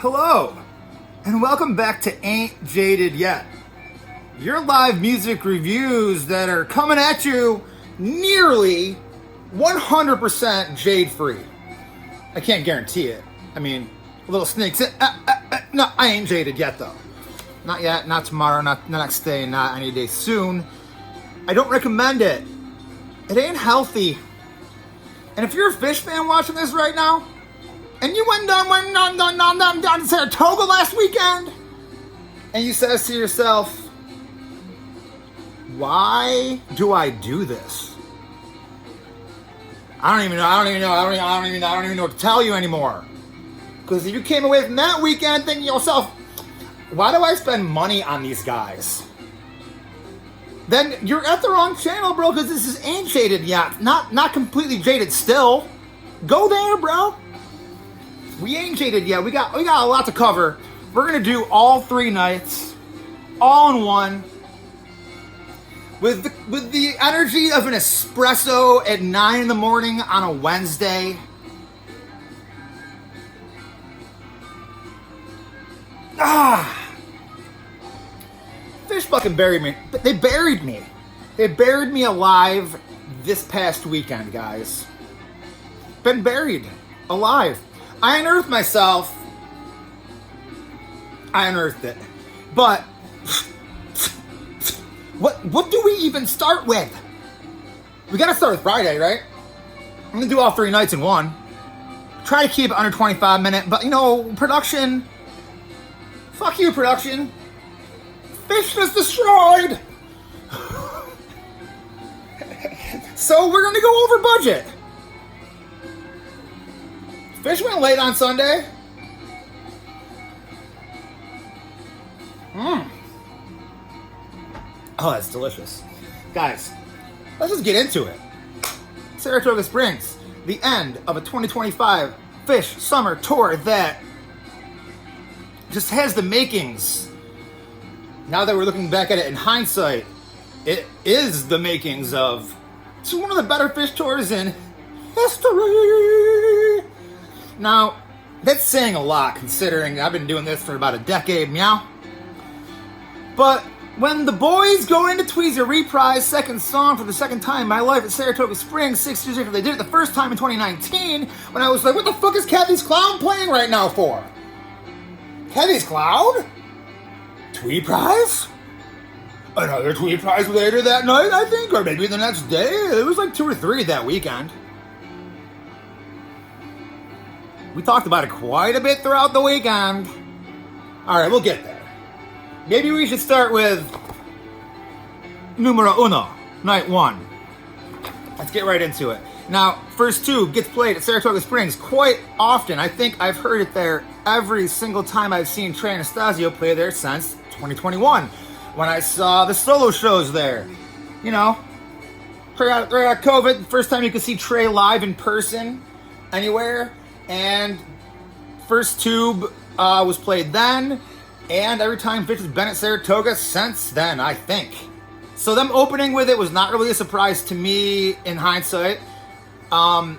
Hello, and welcome back to Ain't Jaded Yet. Your live music reviews that are coming at you nearly 100% jade-free. I can't guarantee it. I mean, a little sneaks in. No, I ain't jaded yet, though. Not yet, not tomorrow, not the next day, not any day soon. I don't recommend it. It ain't healthy. And if you're a Phish fan watching this right now, and you went down to Saratoga last weekend, and you says to yourself, why do I do this? I don't even know what to tell you anymore. Because if you came away from that weekend thinking to yourself, why do I spend money on these guys? Then you're at the wrong channel, bro, because this is Ain't Jaded Yet. Not completely jaded still. Go there, bro. We ain't jaded yet. We got a lot to cover. We're gonna do all 3 nights, all in one, with the energy of an espresso at 9 in the morning on a Wednesday. Phish fucking buried me. They buried me. They buried me alive this past weekend, guys. Been buried alive. I unearthed myself. I unearthed it. But what do we even start with? We gotta start with Friday, right? I'm gonna do all 3 nights in one. Try to keep it under 25 minutes, but production. Fuck you, production. Phish is destroyed. So we're gonna go over budget. Phish went late on Sunday. Oh, that's delicious. Guys, let's just get into it. Saratoga Springs, the end of a 2025 Phish summer tour that just has the makings. Now that we're looking back at it in hindsight, it is the makings of it's one of the better Phish tours in history. Now, that's saying a lot considering I've been doing this for about a decade, meow. But when the boys go into Tweezer reprise second song for the second time in my life at Saratoga Springs 6 years after they did it the first time in 2019, when I was like, what the fuck is Kathy's Clown playing right now for? Kathy's Clown? Tweet prize? Another tweet prize later that night, I think, or maybe the next day. It was like 2 or 3 that weekend. We talked about it quite a bit throughout the weekend. Alright, we'll get there. Maybe we should start with numero uno, night 1. Let's get right into it. Now, first 2 gets played at Saratoga Springs quite often. I think I've heard it there every single time I've seen Trey Anastasio play there since 2021. When I saw the solo shows there. Trey got COVID. First time you could see Trey live in person anywhere. And first tube was played then, and every time Phish has been at Saratoga since then, I think. So them opening with it was not really a surprise to me in hindsight. High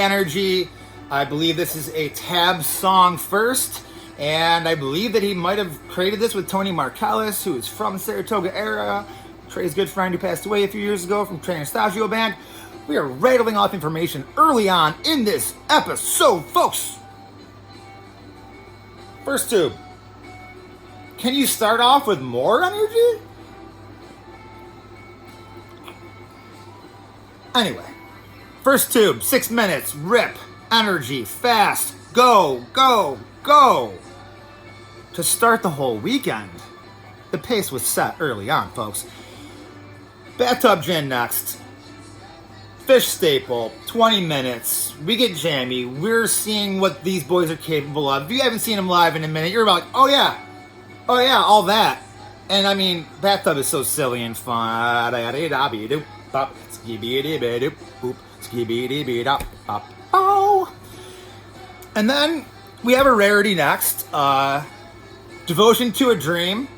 energy. I believe this is a Tab song first, and I believe that he might have created this with Tony Markellis, who is from the Saratoga era. Trey's good friend who passed away a few years ago from Trey Anastasio Band. We are rattling off information early on in this episode, folks. First tube. Can you start off with more energy? Anyway. First tube, 6 minutes, rip, energy, fast, go, go, go. To start the whole weekend. The pace was set early on, folks. Bathtub Gin next. Phish staple, 20 minutes, we get jammy, we're seeing what these boys are capable of. If you haven't seen them live in a minute, you're like, oh yeah, all that. And I mean, Bathtub is so silly and fun. And then we have a rarity next, Devotion to a Dream.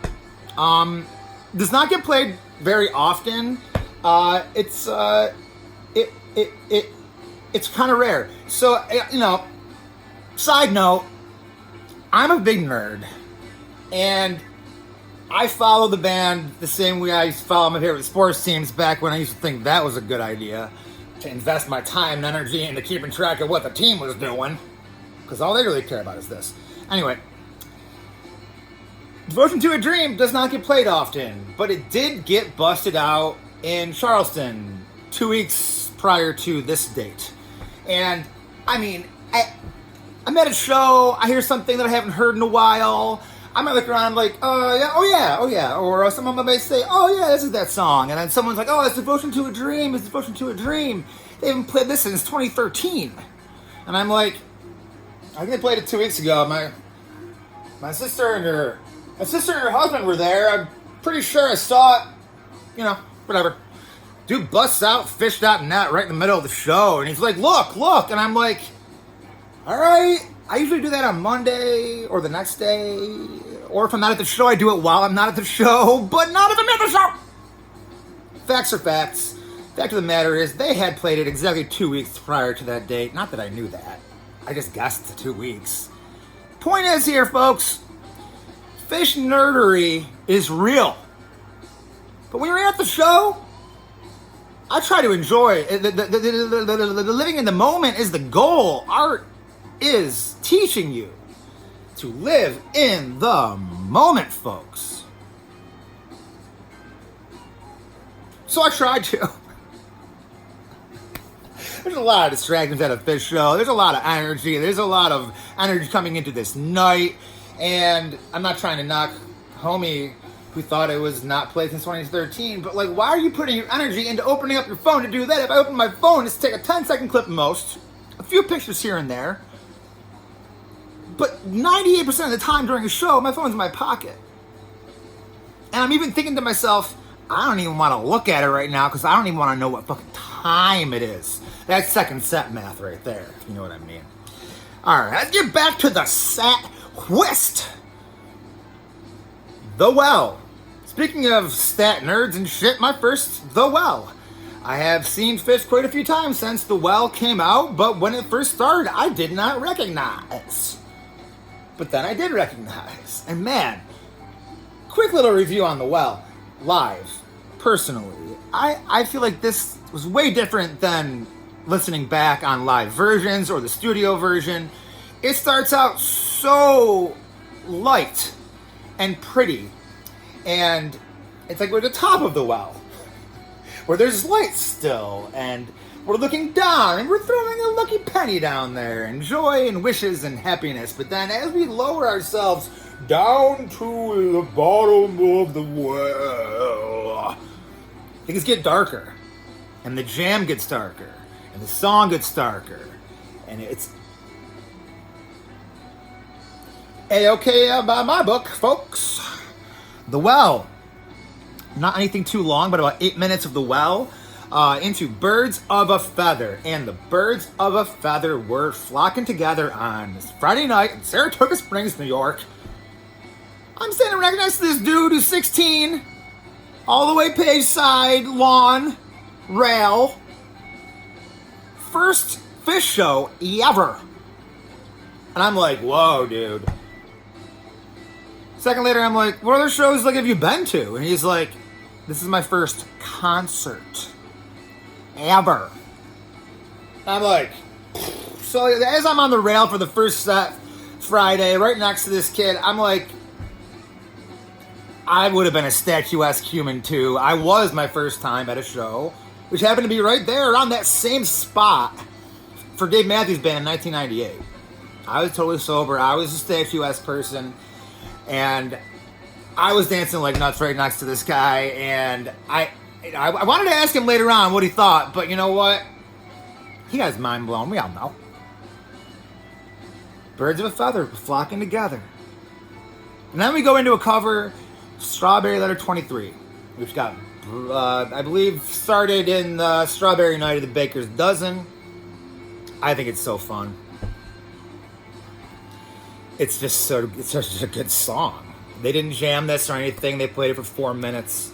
Does not get played very often. It's kind of rare. So, side note, I'm a big nerd, and I follow the band the same way I used to follow my favorite sports teams back when I used to think that was a good idea, to invest my time and energy into keeping track of what the team was doing, because all they really care about is this. Anyway, Devotion to a Dream does not get played often, but it did get busted out in Charleston 2 weeks prior to this date. And, I mean, I'm at a show, I hear something that I haven't heard in a while, I might look around, I'm like, oh yeah, or someone might say, oh yeah, this is that song, and then someone's like, oh, it's Devotion to a Dream, it's Devotion to a Dream, they haven't played this since 2013, and I'm like, I think they played it 2 weeks ago, my sister and her husband were there, I'm pretty sure I saw it, whatever. Dude busts out Phish.net right in the middle of the show, and he's like, look, and I'm like, alright, I usually do that on Monday or the next day, or if I'm not at the show, I do it while I'm not at the show, but not if I'm at the show! Facts are facts. Fact of the matter is, they had played it exactly 2 weeks prior to that date. Not that I knew that. I just guessed the 2 weeks. Point is here, folks, Phish nerdery is real. But when you're at the show, I try to enjoy it. The living in the moment is the goal. Art is teaching you to live in the moment, folks. So I tried to. There's a lot of distractions at a Phish show. There's a lot of energy. There's a lot of energy coming into this night. And I'm not trying to knock homie who thought it was not played since 2013, but like, why are you putting your energy into opening up your phone to do that? If I open my phone, it's take a 10-second clip most, a few pictures here and there, but 98% of the time during a show, my phone's in my pocket. And I'm even thinking to myself, I don't even want to look at it right now because I don't even want to know what fucking time it is. That's second set math right there, if you know what I mean. Alright, let's get back to the set whist. The Well. Speaking of stat nerds and shit, my first The Well. I have seen Phish quite a few times since The Well came out, but when it first started, I did not recognize. But then I did recognize. And man, quick little review on The Well. Live, personally, I feel like this was way different than listening back on live versions or the studio version. It starts out so light and pretty, and it's like we're at the top of the well, where there's lights still, and we're looking down, and we're throwing a lucky penny down there, and joy and wishes and happiness. But then as we lower ourselves down to the bottom of the well, things get darker, and the jam gets darker, and the song gets darker, and it's A-okay by my book, folks. The Well. Not anything too long, but about 8 minutes of The Well into Birds of a Feather. And the Birds of a Feather were flocking together on this Friday night in Saratoga Springs, New York. I'm standing right next to this dude who's 16, all the way page side, lawn, rail. First Phish show ever. And I'm like, whoa, dude. Second later, I'm like, what other shows have you been to? And he's like, this is my first concert ever. And I'm like, so as I'm on the rail for the first set Friday, right next to this kid, I'm like, I would have been a statuesque human too. I was my first time at a show, which happened to be right there on that same spot for Dave Matthews Band in 1998. I was totally sober. I was a statuesque person. And I was dancing like nuts right next to this guy, and I wanted to ask him later on what he thought, but you know what? He got his mind blown. We all know. Birds of a Feather flocking together. And then we go into a cover, Strawberry Letter 23, which got, I believe, started in the Strawberry Night of the Baker's Dozen. I think it's so fun. It's such a good song. They didn't jam this or anything. They played it for 4 minutes.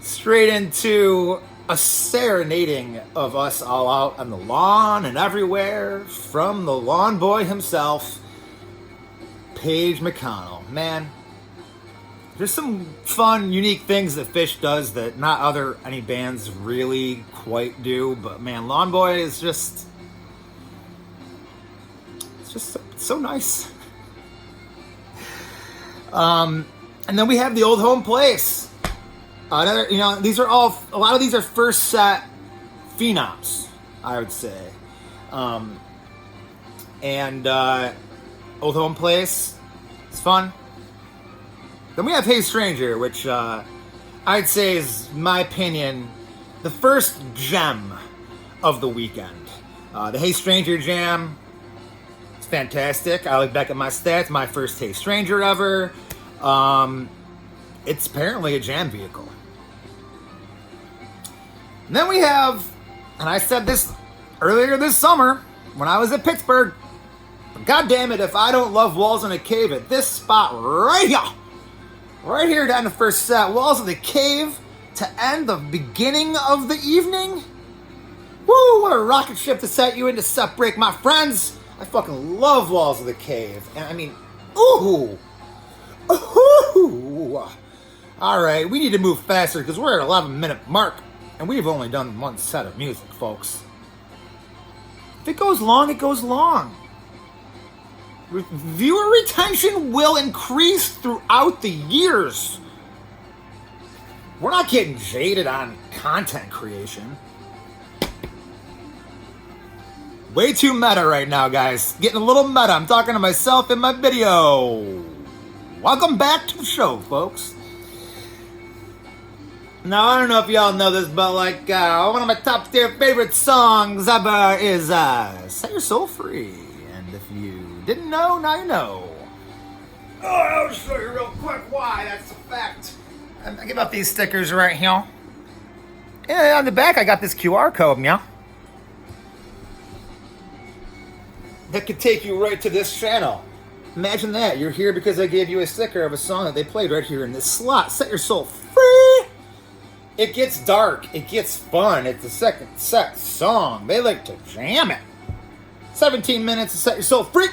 Straight into a serenading of us all out on the lawn and everywhere from the lawn boy himself. Paige McConnell. Man, there's some fun, unique things that Phish does that not any bands really quite do. But man, Lawn Boy is just, it's just so nice. And then we have The Old Home Place. Another, these are all, a lot of these are first set phenoms, I would say. And Old Home Place, it's fun. Then we have Hey Stranger, which I'd say is, in my opinion, the first gem of the weekend. The Hey Stranger jam, it's fantastic. I look back at my stats, my first Hey Stranger ever. It's apparently a jam vehicle. And then we have, and I said this earlier this summer when I was at Pittsburgh, but God damn it if I don't love Walls in a Cave at this spot right here down the first set. Walls of the Cave to end the beginning of the evening. Woo, what a rocket ship to set you into set break, my friends. I fucking love Walls of the Cave. And I mean, ooh. All right, we need to move faster because we're at 11-minute mark and we've only done one set of music, folks. If it goes long, it goes long. Viewer retention will increase throughout the years. We're not getting jaded on content creation. Way too meta right now, guys. Getting a little meta. I'm talking to myself in my video. Welcome back to the show, folks. Now, I don't know if y'all know this, but like one of my top tier favorite songs ever is Set Your Soul Free. And if you didn't know, now you know. Oh, I'll show you real quick why. That's a fact. I give out these stickers right here. Yeah, on the back I got this QR code, yeah. That could take you right to this channel. Imagine that. You're here because I gave you a sticker of a song that they played right here in this slot. Set Your Soul Free. It gets dark. It gets fun. It's the second set song. They like to jam it. 17 minutes to Set Your Soul Free.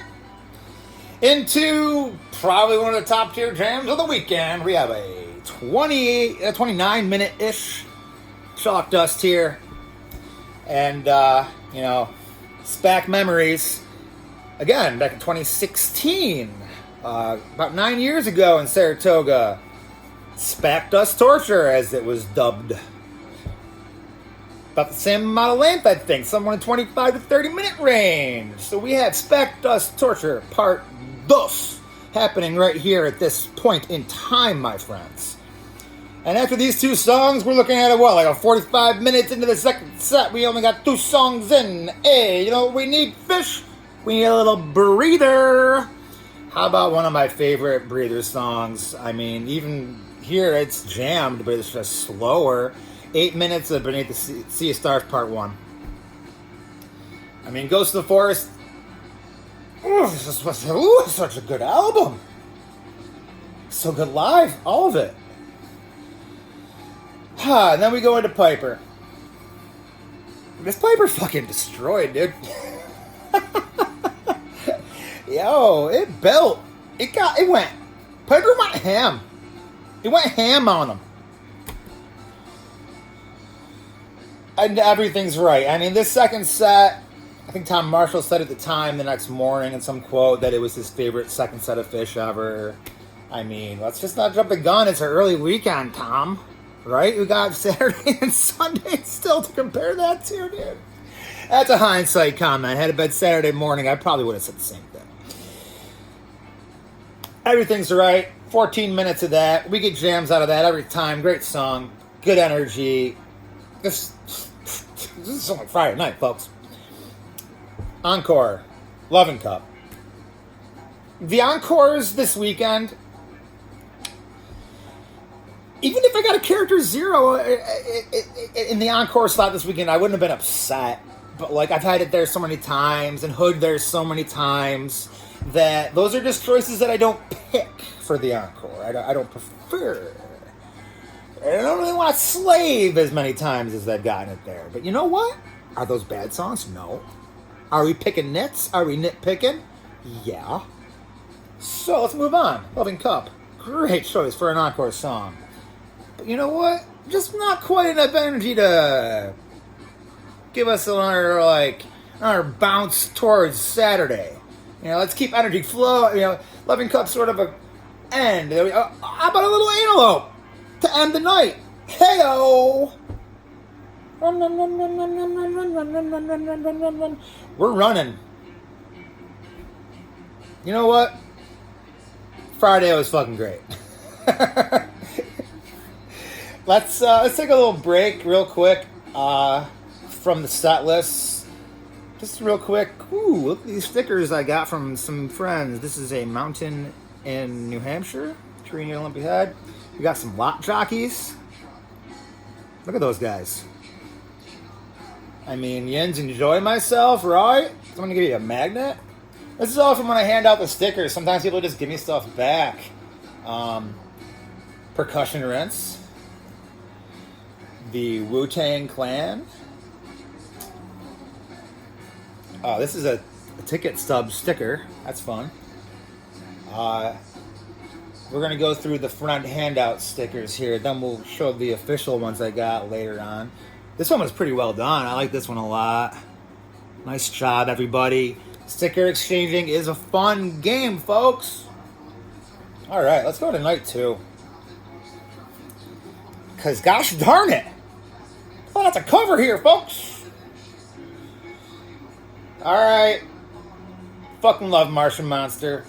Into probably one of the top tier jams of the weekend. We have a 29-minute-ish Chalk Dust here. And, SPAC Memories. Again, back in 2016, about 9 years ago in Saratoga. SPAC Dust Torture, as it was dubbed. About the same amount of length, I think. Somewhere in the 25 to 30 minute range. So we have SPAC Dust Torture Part 2 happening right here at this point in time, my friends. And after these two songs, we're looking at like 45 minutes into the second set. We only got 2 songs in. Hey, you know what we need, Phish? We need a little breather. How about one of my favorite breather songs? I mean, even here it's jammed, but it's just slower. 8 minutes of Beneath the Sea of Stars Part 1. I mean, Ghost of the Forest. Ooh, this was such a good album. So good live, all of it. And then we go into Piper. This Piper fucking destroyed, dude. Yo, it built. Piper went ham. It went ham on them. And everything's right. I mean, this second set, I think Tom Marshall said at the time, the next morning in some quote, that it was his favorite second set of Phish ever. I mean, let's just not jump the gun. It's an early weekend, Tom. Right? We got Saturday and Sunday still to compare that to, dude. That's a hindsight comment. Had it been Saturday morning, I probably would have said the same thing. Everything's right. 14 minutes of that. We get jams out of that every time. Great song. Good energy. This is only Friday night, folks. Encore. Love and Cup. The encores this weekend, even if I got a character 0 in the encore slot this weekend, I wouldn't have been upset. But like, I've had it there so many times, and Hood there so many times, that those are just choices that I don't pick for the encore. I don't prefer. I don't really want to slave as many times as I've gotten it there. But you know what? Are those bad songs? No. Are we picking nits? Are we nitpicking? Yeah. So let's move on. Loving Cup. Great choice for an encore song. But you know what? Just not quite enough energy to give us another bounce towards Saturday. Let's keep energy flow. Loving Cup sort of a end. How about a little antelope to end the night? Heyo! We're running. You know what? Friday was fucking great. Let's take a little break real quick from the set list. Just real quick. Ooh, look at these stickers I got from some friends. This is a mountain in New Hampshire, tree near Olympia Head. We got some lot jockeys. Look at those guys. I mean, Yins, enjoy myself, right? I'm gonna give you a magnet. This is all from when I hand out the stickers. Sometimes people just give me stuff back. Percussion Rinse. The Wu-Tang Clan. This is a ticket stub sticker. That's fun. We're going to go through the front handout stickers here. Then we'll show the official ones I got later on. This one was pretty well done. I like this one a lot. Nice job, everybody. Sticker exchanging is a fun game, folks. All right, let's go to night 2. Because gosh darn it. Oh, that's a cover here, folks. All right. Fucking love Martian Monster.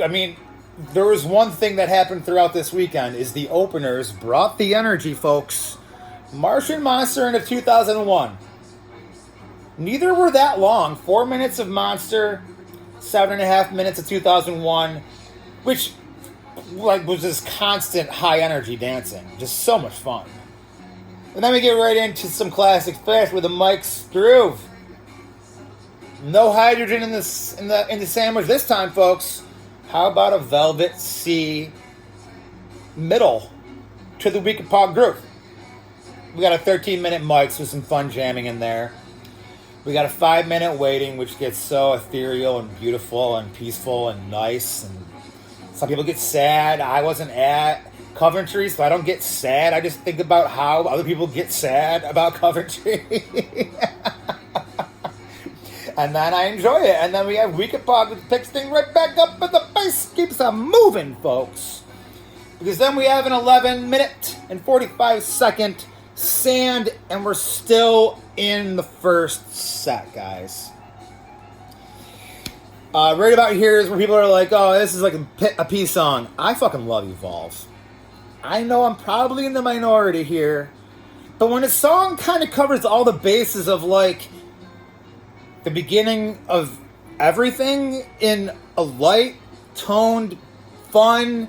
I mean, there was one thing that happened throughout this weekend is the openers brought the energy, folks. Martian Monster into 2001. Neither were that long. 4 minutes of Monster, 7.5 minutes of 2001, which was just constant high energy dancing. Just so much fun. And then we get right into some classic Phish with the Mike's Groove. No hydrogen in the sandwich this time, folks. How about a Velvet C middle to the Weekend Pog Groove? We got a 13-minute Mike's with some fun jamming in there. We got a 5-minute waiting, which gets so ethereal and beautiful and peaceful and nice. And some people get sad. I wasn't at Coventry, so I don't get sad. I just think about how other people get sad about Coventry. And then I enjoy it. And then we have Weekend Pog, which picks things right back up, but the bass keeps on moving, folks. Because then we have an 11-minute and 45-second Sand, and we're still in the first set, guys. Right about here is where people are like, oh, this is like a peace song. I fucking love Evolve. I know I'm probably in the minority here, but when a song kind of covers all the bases of like the beginning of everything in a light, toned, fun,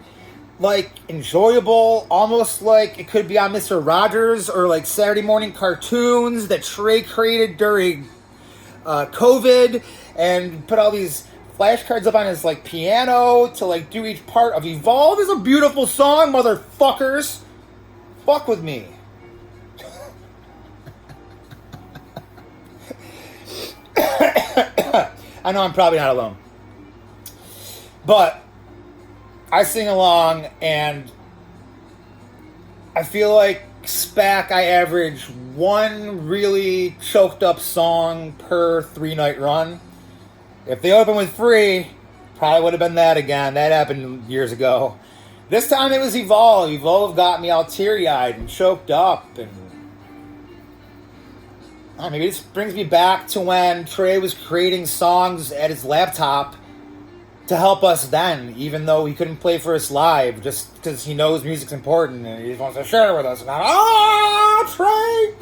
like enjoyable, almost like it could be on Mr. Rogers or like Saturday morning cartoons that Trey created during COVID and put all these flashcards up on his like piano to like do each part of Evolve is a beautiful song, motherfuckers. Fuck with me. I know I'm probably not alone. But I sing along, and I feel like SPAC, I average one really choked up song per 3-night run. If they open with Free, probably would have been that again. That happened years ago. This time it was Evolve. Evolve got me all teary-eyed and choked up. And maybe this brings me back to when Trey was creating songs at his laptop to help us then, even though he couldn't play for us live, just because he knows music's important and he just wants to share it with us. And Trey!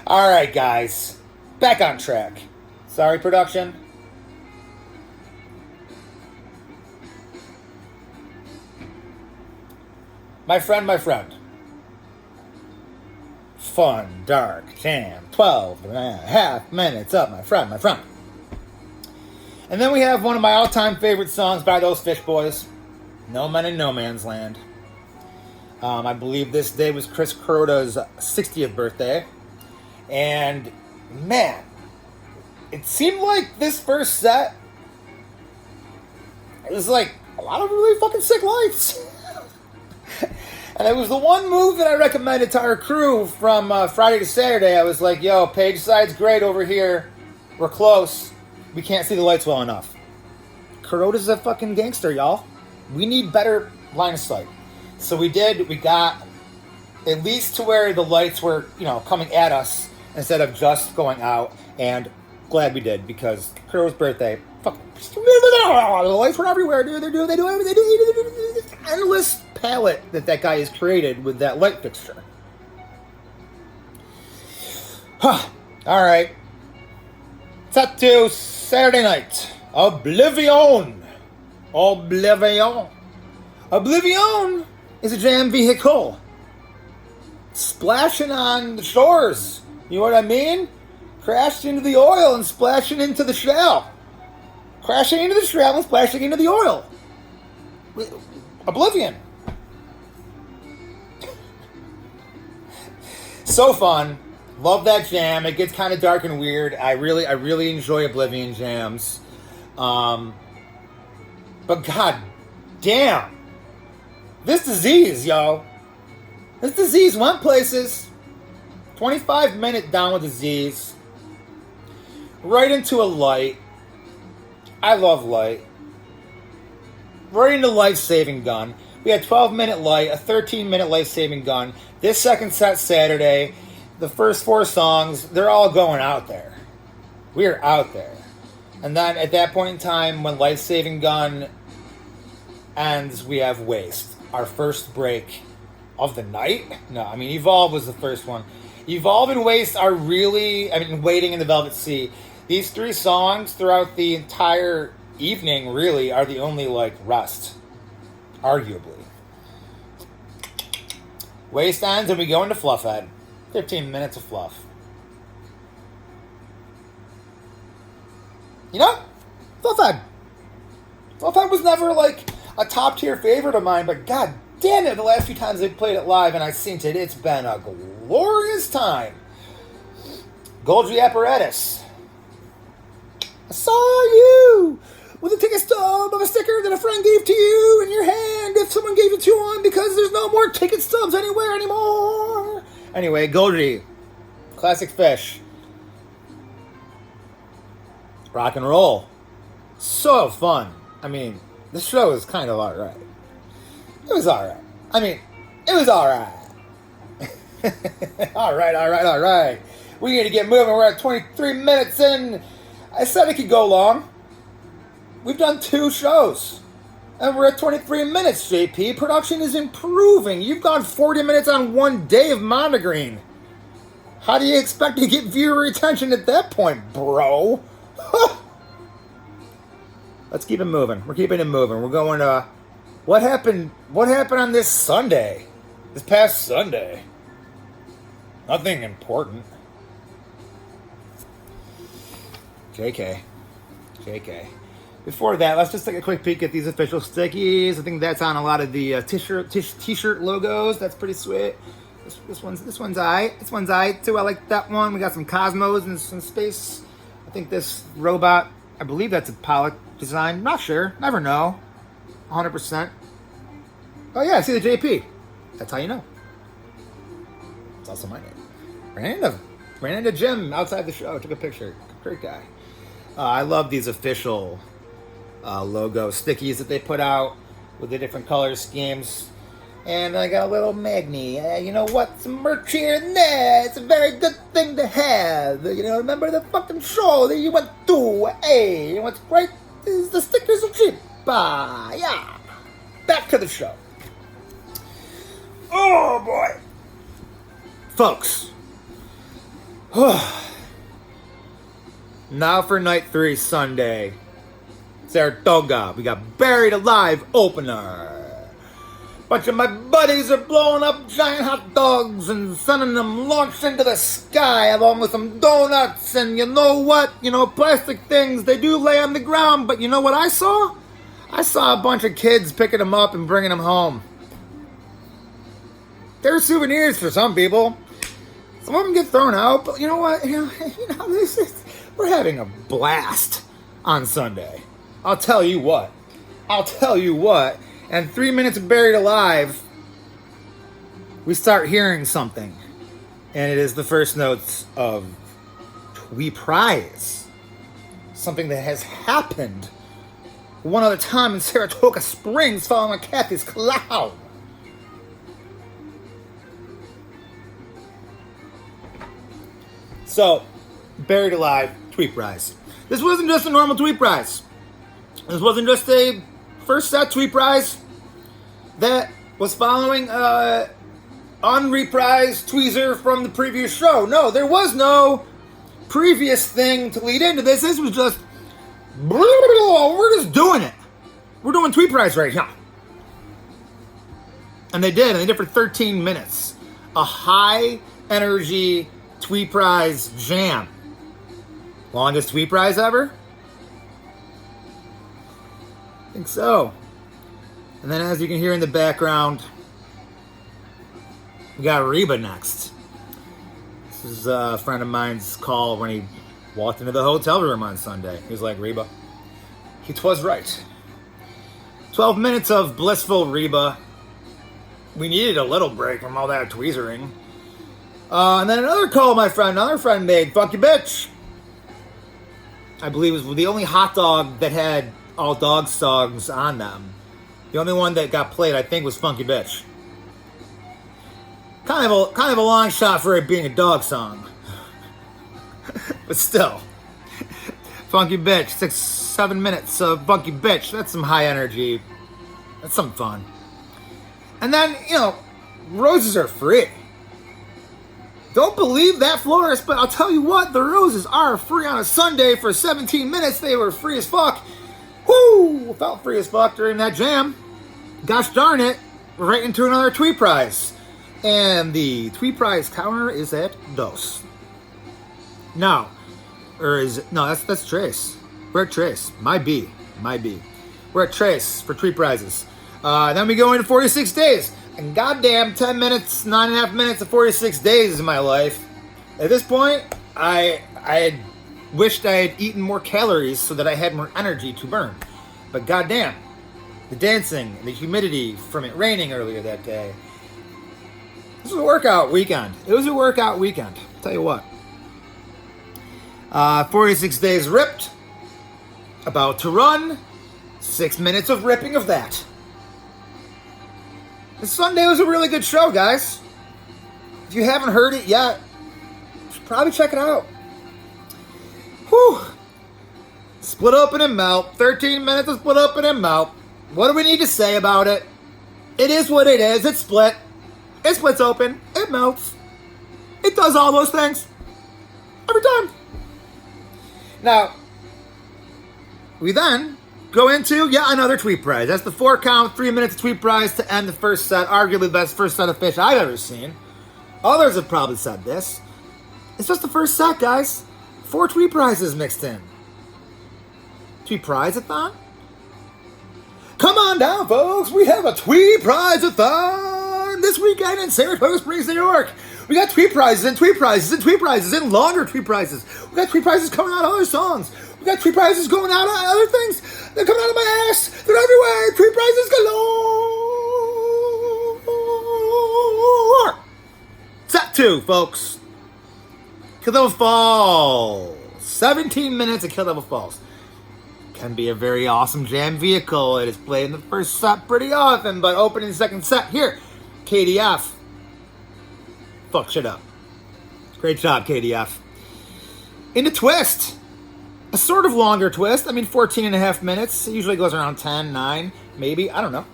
All right, guys. Back on track. Sorry, production. My friend. Fun, dark, jam, 12.5 minutes up, my friend. And then we have one of my all-time favorite songs by those Phish boys, No Men in No Man's Land. I believe this day was Chris Kuroda's 60th birthday. And, man, it seemed like this first set, it was like a lot of really fucking sick lights. And it was the one move that I recommended to our crew from Friday to Saturday. I was like, yo, page side's great over here. We're close. We can't see the lights well enough. Kuroda's a fucking gangster, y'all. We need better line of sight. So we did. We got at least to where the lights were, coming at us instead of just going out. And glad we did, because Kuroda's birthday, fuck, the lights were everywhere, dude. They do this endless palette that guy has created with that light fixture. All right. Set to Saturday night. Oblivion is a jam vehicle. Splashing on the shores. You know what I mean? Crashed into the oil and splashing into the shell. Crashing into the shell and splashing into the oil. Oblivion. So fun. Love that jam. It gets kind of dark and weird. I really enjoy Oblivion jams. But god damn. This disease, yo. This disease went places. 25-minute down with disease. Right into a light. I love light. Right into life-saving gun. We had 12-minute light, a 13-minute life-saving gun. This second set Saturday, the first 4 songs, they're all going out there. We're out there. And then at that point in time, when life-saving gun ends, we have Waste. Our first break of the night? No, I mean, Evolve was the first one. Evolve and Waste are really, Waiting in the Velvet Sea. These 3 songs throughout the entire evening really are the only, rest. Arguably. Waste ends and we go into Fluffhead. 15 minutes of fluff. Fluffhead. Fluffhead was never, a top-tier favorite of mine, but god damn it, the last few times they've played it live and I've seen it, it's been a glorious time. Golgi Apparatus. I saw you with a ticket stub of a sticker that a friend gave to you in your hand if someone gave it to him because there's no more ticket stubs anywhere anymore. Anyway, Golgi. Classic Phish. Rock and roll. So fun. The show is kind of alright. It was alright. It was alright. Alright. We need to get moving. We're at 23 minutes in. I said it could go long. We've done 2 shows. And we're at 23 minutes, JP. Production is improving. You've gone 40 minutes on one day of Monogreen. How do you expect to get viewer attention at that point, bro? Let's keep it moving. We're keeping it moving. We're going to... What happened on this Sunday? This past Sunday? Nothing important. JK. Before that, let's just take a quick peek at these official stickies. I think that's on a lot of the t-shirt logos. That's pretty sweet. This one's aight. This one's aight too. I like that one. We got some Cosmos and some space. I think this robot, I believe that's a Pollock design. Not sure. Never know. 100%. Oh yeah, I see the JP. That's how you know. It's also my name. Ran into Jim outside the show. Took a picture. Great guy. I love these official logo stickies that they put out with the different color schemes. And I got a little magni. You know what? Some merch here and there. It's a very good thing to have. Remember the fucking show that you went to? Hey, you know what's great? Is the stickers are cheap. Yeah. Back to the show. Oh, boy. Folks. Now for night 3, Sunday. Saratoga. We got Buried Alive opener. Bunch of my buddies are blowing up giant hot dogs and sending them launched into the sky along with some donuts. And you know what? Plastic things, they do lay on the ground. But you know what I saw? I saw a bunch of kids picking them up and bringing them home. They're souvenirs for some people. Some of them get thrown out, but you know what? This is We're having a blast on Sunday. I'll tell you what. And 3 minutes of Buried Alive, we start hearing something. And it is the first notes of Tweeprise. Something that has happened one other time in Saratoga Springs following a Kathy's cloud. So, Buried Alive, Tweeprise. This wasn't just a normal Tweeprise. This wasn't just a first set Tweeprise that was following unreprised tweezer from the previous show. No, there was no previous thing to lead into this. This was just, we're just doing it. We're doing Tweeprise right now. And they did for 13 minutes. A high energy Tweeprise jam. Longest Tweeprise ever? I think so. And then as you can hear in the background, we got Reba next. This is a friend of mine's call when he walked into the hotel room on Sunday. He was like, Reba. He was right. 12 minutes of blissful Reba. We needed a little break from all that tweezering. And then another call another friend made, Funky Bitch. I believe it was the only hot dog that had all dog songs on them. The only one that got played, I think, was Funky Bitch. Kind of a long shot for it being a dog song. But still. Funky Bitch, 6-7 minutes of Funky Bitch. That's some high energy. That's some fun. And then, roses are free. Don't believe that, florist, but I'll tell you what, the roses are free on a Sunday for 17 minutes. They were free as fuck. Woo! Felt free as fuck during that jam. Gosh darn it, right into another Tweeprise. And the Tweeprise counter is at dos. No, that's Trace. We're at Trace. Might be. We're at Trace for Tweeprizes. Then we go into 46 days. And goddamn, 10 minutes, 9.5 minutes of 46 days in my life. At this point, I had wished I had eaten more calories so that I had more energy to burn. But goddamn, the dancing and the humidity from it raining earlier that day. This was a workout weekend. I'll tell you what. 46 days ripped. About to run. 6 minutes of ripping of that. This Sunday was a really good show, guys. If you haven't heard it yet, you should probably check it out. Whew. Split open and melt. 13 minutes of split open and melt. What do we need to say about it? It is what it is. It's split. It splits open. It melts. It does all those things. Every time. Now, we then go into yet another Tweeprise. That's the 4 count, 3 minutes of Tweeprise to end the first set. Arguably the best first set of Phish I've ever seen. Others have probably said this. It's just the first set, guys. 4 Tweeprizes mixed in. Tweeprise-a-thon? Come on down, folks. We have a Tweeprise-a-thon this weekend in Saratoga Springs, New York. We got Tweeprizes and Tweeprizes and Tweeprizes and longer Tweeprizes. We got Tweeprizes coming out of other songs. We got Tweeprizes going out on other things. They're coming out of my ass. They're everywhere. Tweeprizes galore. Set 2, folks. Kill Devil Falls. 17 minutes of Kill Devil Falls. Can be a very awesome jam vehicle. It is played in the first set pretty often, but opening the second set here, KDF. Fuck shit up. Great job, KDF. Into Twist. A sort of longer twist. 14 and a half minutes. It usually goes around 10, 9, maybe. I don't know.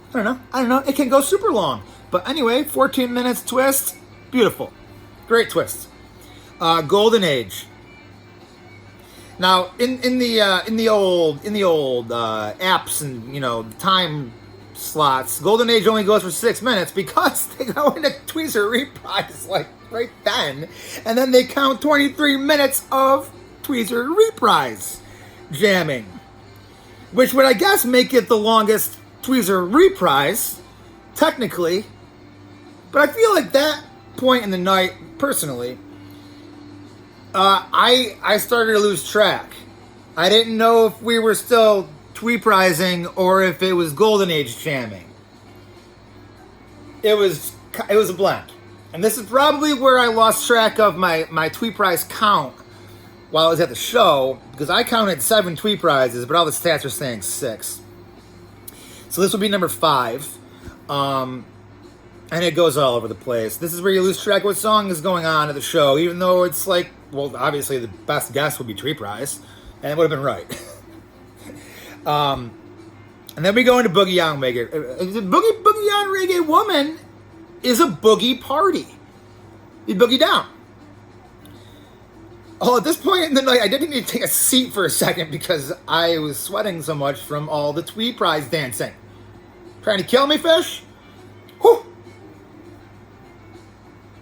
It can go super long. But anyway, 14 minutes twist. Beautiful. Great twist. Golden Age. Now, in the old apps and time slots, Golden Age only goes for 6 minutes because they go into tweezer reprise right then, and then they count 23 minutes of tweezer reprise jamming, which would I guess make it the longest tweezer reprise technically. But I feel like that point in the night, personally, I started to lose track. I didn't know if we were still tweeprising or if it was golden age jamming. It was a blend. And this is probably where I lost track of my tweet prize count while I was at the show, because I counted 7 tweet prizes, but all the stats are saying 6. So this will be number 5. And it goes all over the place. This is where you lose track of what song is going on at the show, even though it's like, well, obviously the best guess would be tweet prize, and it would have been right. And then we go into Boogie Down Reggae. Boogie Down Reggae Woman is a boogie party. You boogie down. Oh, at this point in the night, I didn't need to take a seat for a second because I was sweating so much from all the tweet prize dancing. Trying to kill me, Phish? Whew.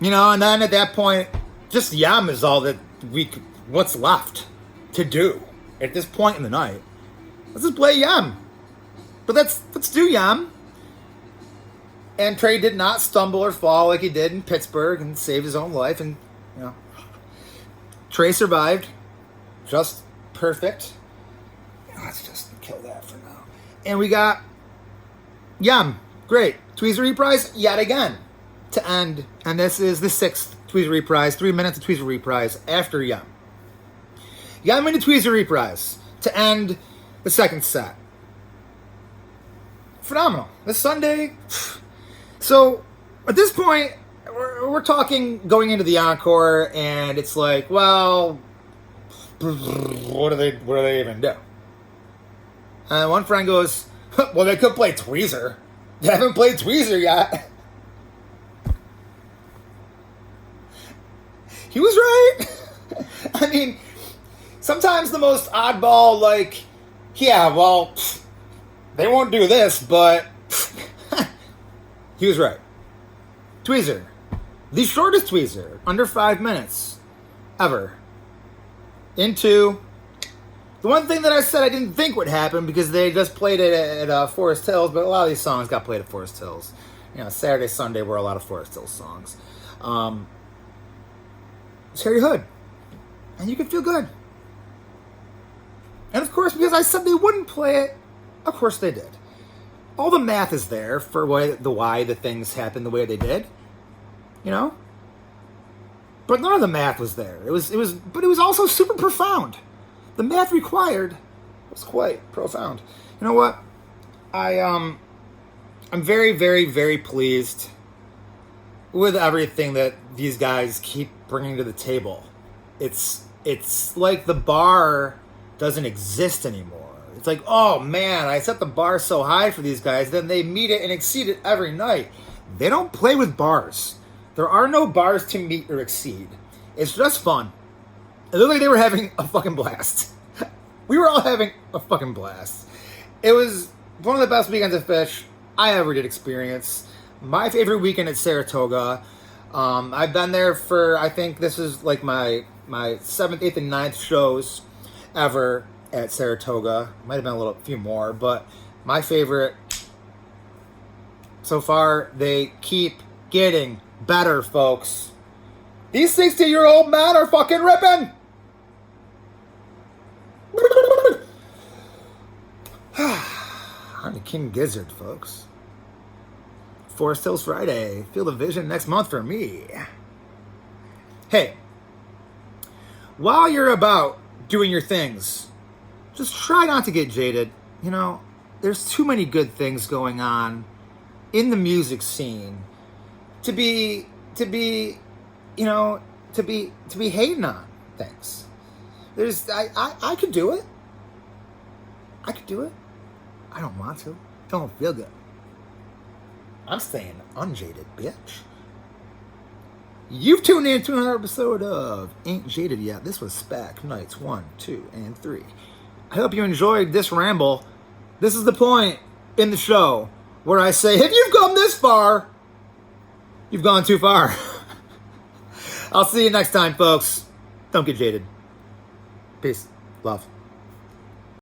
You know, and then at that point, just yum is all that what's left to do at this point in the night. Let's just play yum. But let's do yum. And Trey did not stumble or fall like he did in Pittsburgh and save his own life. And, you know, Trey survived. Just perfect. Let's just kill that for now. And we got yum. Great. Tweezer reprise yet again to end. And this is the 6th Tweezer reprise. 3 minutes of Tweezer reprise after yum. Yum into Tweezer reprise to end the second set. Phenomenal. This Sunday. So at this point, we're talking going into the encore, and it's like, well, what do they even do? And one friend goes, well, they could play Tweezer. They haven't played Tweezer yet. He was right. I mean, sometimes the most oddball, like, yeah, well, they won't do this, but he was right. Tweezer. The shortest Tweezer. Under 5 minutes. Ever. Into the one thing that I said I didn't think would happen because they just played it at Forest Hills, but a lot of these songs got played at Forest Hills. You know, Saturday, Sunday were a lot of Forest Hills songs. It's Harry Hood. And you can feel good. And of course, because I said they wouldn't play it, of course they did. All the math is there for why the things happened the way they did, you know. But none of the math was there. But it was also super profound. The math required was quite profound. You know what? I'm very, very, very pleased with everything that these guys keep bringing to the table. It's like the bar doesn't exist anymore. It's like, oh man, I set the bar so high for these guys, then they meet it and exceed it every night. They don't play with bars. There are no bars to meet or exceed. It's just fun. It looked like they were having a fucking blast. We were all having a fucking blast. It was one of the best weekends of Phish I ever did experience. My favorite weekend at Saratoga. I've been there for, I think this is like my 7th, 8th, and 9th shows ever at Saratoga. Might have been a few more, but my favorite so far. They keep getting better, folks. These 60-year-old men are fucking ripping. I'm the King Gizzard, folks. Forest Hills Friday. Feel the vision next month for me. Hey, while you're about doing your things, just try not to get jaded. You know, there's too many good things going on in the music scene to be hating on things. I could do it. I could do it. I don't want to. Don't feel good. I'm staying unjaded, bitch. You've tuned in to another episode of Ain't Jaded Yet. This was SPAC nights 1, 2, and 3. I hope you enjoyed this ramble. This is the point in the show where I say, if you've gone this far, you've gone too far. I'll see you next time, folks. Don't get jaded. Peace. Love.